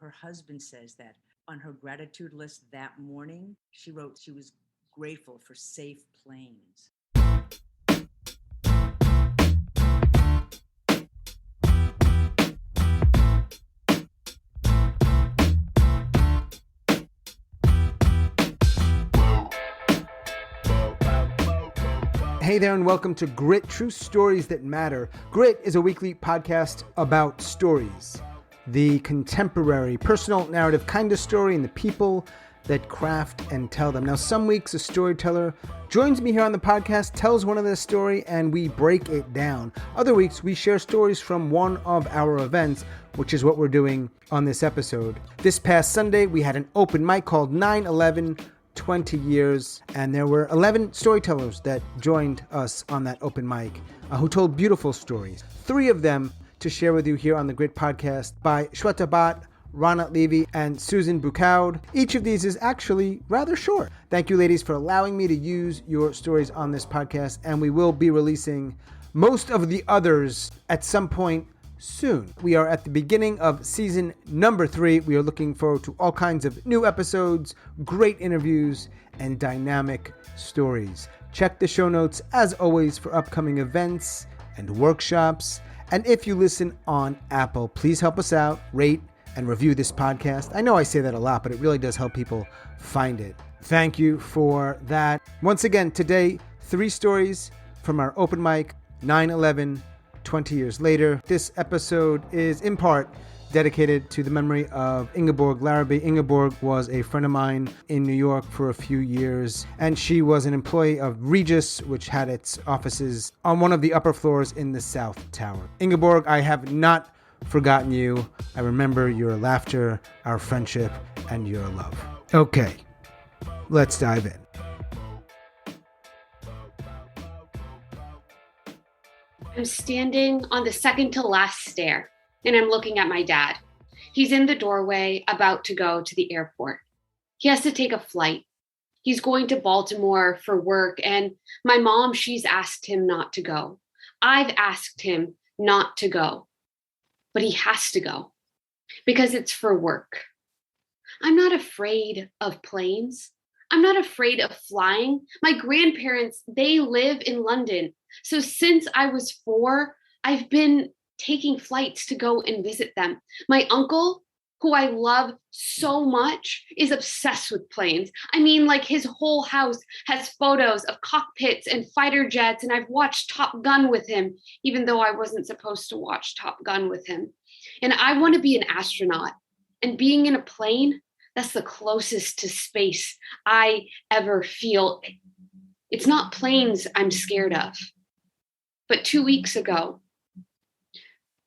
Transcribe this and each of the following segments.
her husband says that on her gratitude list that morning, she wrote she was grateful for safe planes. Hey there, and welcome to Grit, True Stories That Matter. Grit is a weekly podcast about stories, the contemporary, personal, narrative kind of story, and the people that craft and tell them. Now, some weeks a storyteller joins me here on the podcast, tells one of their story, and we break it down. Other weeks, we share stories from one of our events, which is what we're doing on this episode. This past Sunday, we had an open mic called 9/11 20 years, and there were 11 storytellers that joined us on that open mic who told beautiful stories. 3 of them to share with you here on the Grit podcast by Shweta Bhatt, Ronna Levy, and Susan Boucaud. Each of these is actually rather short. Thank you, ladies, for allowing me to use your stories on this podcast, and we will be releasing most of the others at some point soon. We are at the beginning of season number 3. We are looking forward to all kinds of new episodes, great interviews, and dynamic stories. Check the show notes, as always, for upcoming events and workshops. And if you listen on Apple, please help us out, rate and review this podcast. I know I say that a lot, but it really does help people find it. Thank you for that. Once again, today, 3 stories from our open mic, 9/11, 20 years later. This episode is in part dedicated to the memory of Ingeborg Larrabee. Ingeborg was a friend of mine in New York for a few years, and she was an employee of Regis, which had its offices on one of the upper floors in the South Tower. Ingeborg, I have not forgotten you. I remember your laughter, our friendship, and your love. Okay, let's dive in. I'm standing on the second to last stair, and I'm looking at my dad. He's in the doorway, about to go to the airport. He has to take a flight. He's going to Baltimore for work, and my mom, she's asked him not to go. I've asked him not to go, but he has to go because it's for work. I'm not afraid of planes. I'm not afraid of flying. My grandparents, they live in London. So since I was 4, I've been taking flights to go and visit them. My uncle, who I love so much, is obsessed with planes. I mean, like, his whole house has photos of cockpits and fighter jets, and I've watched Top Gun with him, even though I wasn't supposed to watch Top Gun with him. And I want to be an astronaut, and being in a plane, that's the closest to space I ever feel. It's not planes I'm scared of. But 2 weeks ago,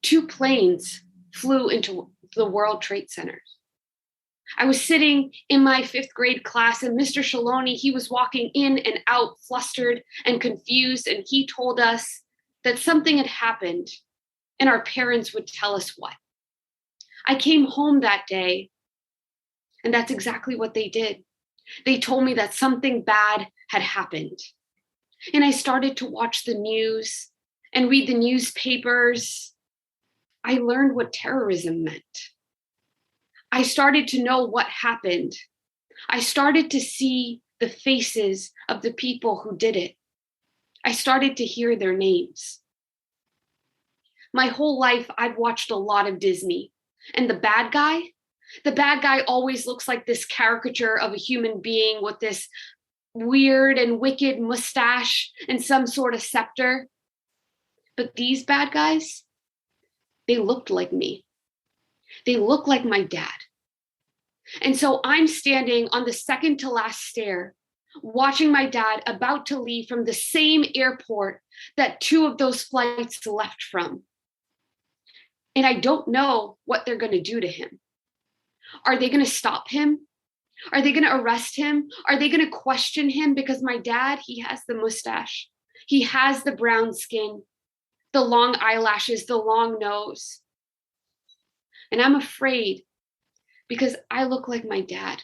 2 planes flew into the World Trade Centers. I was sitting in my 5th grade class, and Mr. Shaloni, he was walking in and out, flustered and confused, and he told us that something had happened, and our parents would tell us what. I came home that day, and that's exactly what they did. They told me that something bad had happened. And I started to watch the news and read the newspapers. I learned what terrorism meant. I started to know what happened. I started to see the faces of the people who did it. I started to hear their names. My whole life, I've watched a lot of Disney. And the bad guy always looks like this caricature of a human being with this weird and wicked mustache and some sort of scepter. But these bad guys, they looked like me. They look like my dad. And so I'm standing on the second to last stair, watching my dad about to leave from the same airport that 2 of those flights left from. And I don't know what they're going to do to him. Are they going to stop him? Are they going to arrest him? Are they going to question him? Because my dad, he has the mustache. He has the brown skin, the long eyelashes, the long nose. And I'm afraid because I look like my dad.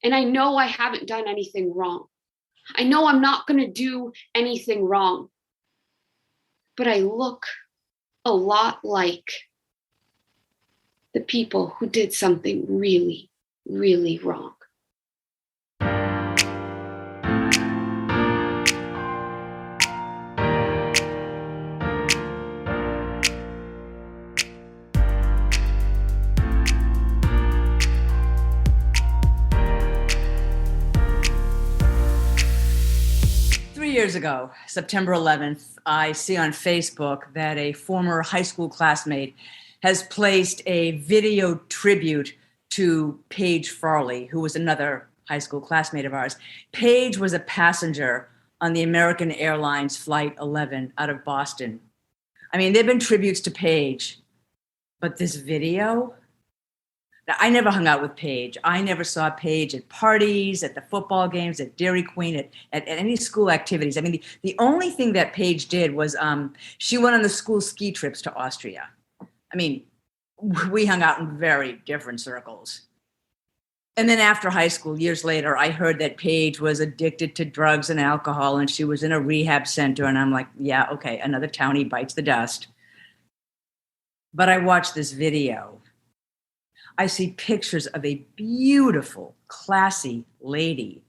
And I know I haven't done anything wrong. I know I'm not going to do anything wrong. But I look a lot like the people who did something really, really wrong. 3 years ago, September 11th, I see on Facebook that a former high school classmate has placed a video tribute to Paige Farley, who was another high school classmate of ours. Paige was a passenger on the American Airlines Flight 11 out of Boston. I mean, there have been tributes to Paige, but this video? Now, I never hung out with Paige. I never saw Paige at parties, at the football games, at Dairy Queen, at any school activities. I mean, the only thing that Paige did was she went on the school ski trips to Austria. I mean, we hung out in very different circles. And then after high school, years later, I heard that Paige was addicted to drugs and alcohol, and she was in a rehab center. And I'm like, yeah, okay, another townie bites the dust. But I watched this video. I see pictures of a beautiful, classy lady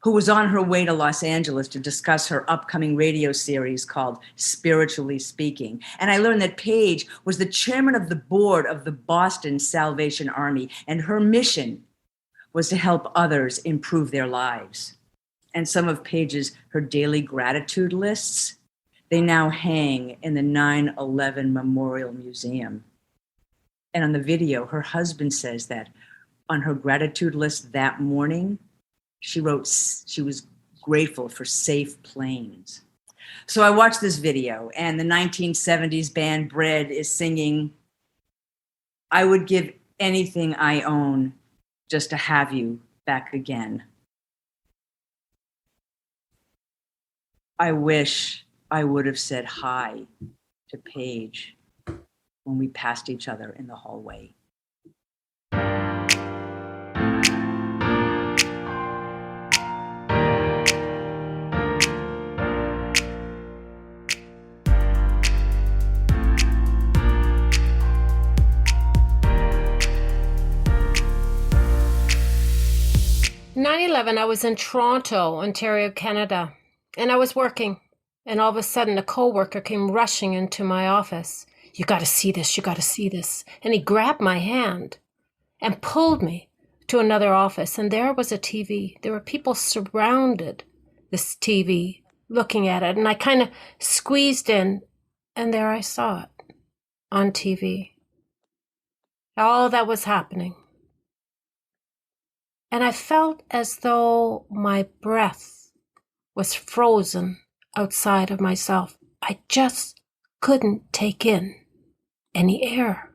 who was on her way to Los Angeles to discuss her upcoming radio series called Spiritually Speaking. And I learned that Paige was the chairman of the board of the Boston Salvation Army, and her mission was to help others improve their lives. And some of her daily gratitude lists, they now hang in the 9/11 Memorial Museum. And on the video, her husband says that on her gratitude list that morning, she wrote she was grateful for safe planes. So I watched this video, and the 1970s band Bread is singing, "I would give anything I own just to have you back again." I wish I would have said hi to Paige when we passed each other in the hallway. In 9/11, I was in Toronto, Ontario, Canada, and I was working, and all of a sudden a coworker came rushing into my office. "You got to see this, you got to see this." And he grabbed my hand and pulled me to another office, and there was a TV. There were people surrounded this TV looking at it, and I kind of squeezed in, and there I saw it on TV. All that was happening. And I felt as though my breath was frozen outside of myself. I just couldn't take in any air.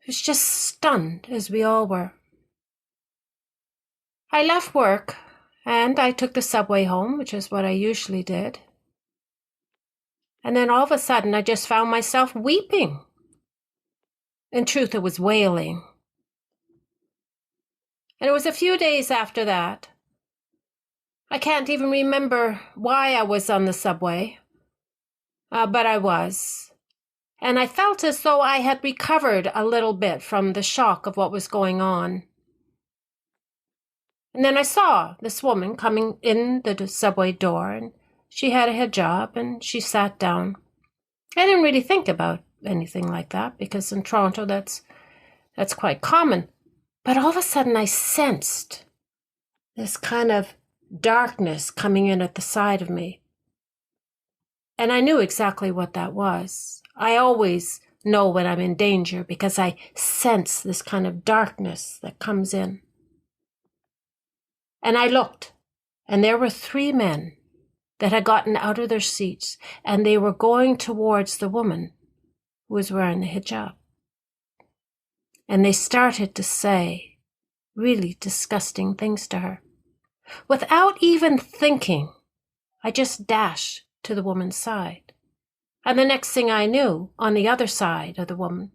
I was just stunned, as we all were. I left work and I took the subway home, which is what I usually did. And then all of a sudden, I just found myself weeping. In truth, it was wailing. And it was a few days after that. I can't even remember why I was on the subway, but I was. And I felt as though I had recovered a little bit from the shock of what was going on. And then I saw this woman coming in the subway door, and she had a hijab, and she sat down. I didn't really think about anything like that, because in Toronto, that's quite common. But all of a sudden, I sensed this kind of darkness coming in at the side of me. And I knew exactly what that was. I always know when I'm in danger because I sense this kind of darkness that comes in. And I looked, and there were 3 men that had gotten out of their seats, and they were going towards the woman who was wearing the hijab. And they started to say really disgusting things to her. Without even thinking, I just dashed to the woman's side. And the next thing I knew, on the other side of the woman,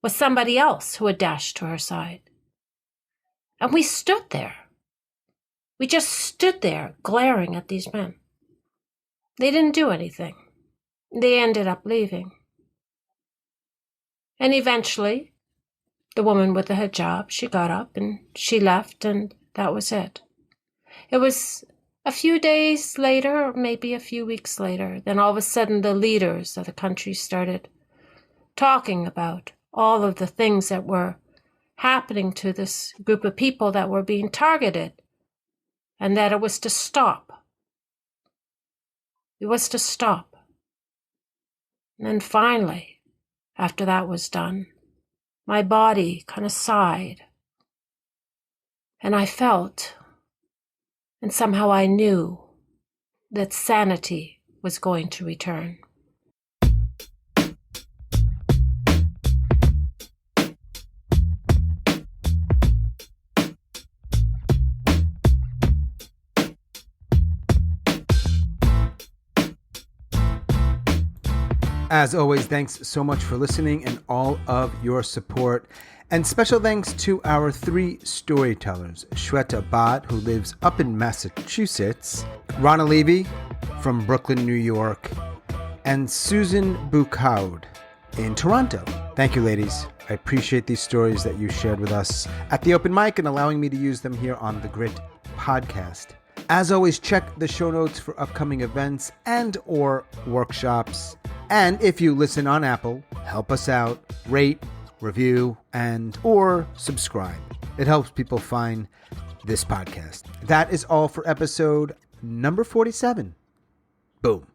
was somebody else who had dashed to her side. And we stood there. We just stood there glaring at these men. They didn't do anything. They ended up leaving. And eventually, the woman with the hijab, she got up and she left, and that was it. It was a few days later, or maybe a few weeks later, then all of a sudden the leaders of the country started talking about all of the things that were happening to this group of people that were being targeted, and that it was to stop. It was to stop. And then finally, after that was done, my body kind of sighed. And I felt, and somehow I knew, that sanity was going to return. As always, thanks so much for listening and all of your support. And special thanks to our 3 storytellers, Shweta Bhatt, who lives up in Massachusetts, Ronna Levy from Brooklyn, New York, and Susan Boucaud in Toronto. Thank you, ladies. I appreciate these stories that you shared with us at the open mic and allowing me to use them here on the Grit podcast. As always, check the show notes for upcoming events and or workshops. And if you listen on Apple, help us out, rate, review, and or subscribe. It helps people find this podcast. That is all for episode number 47. Boom.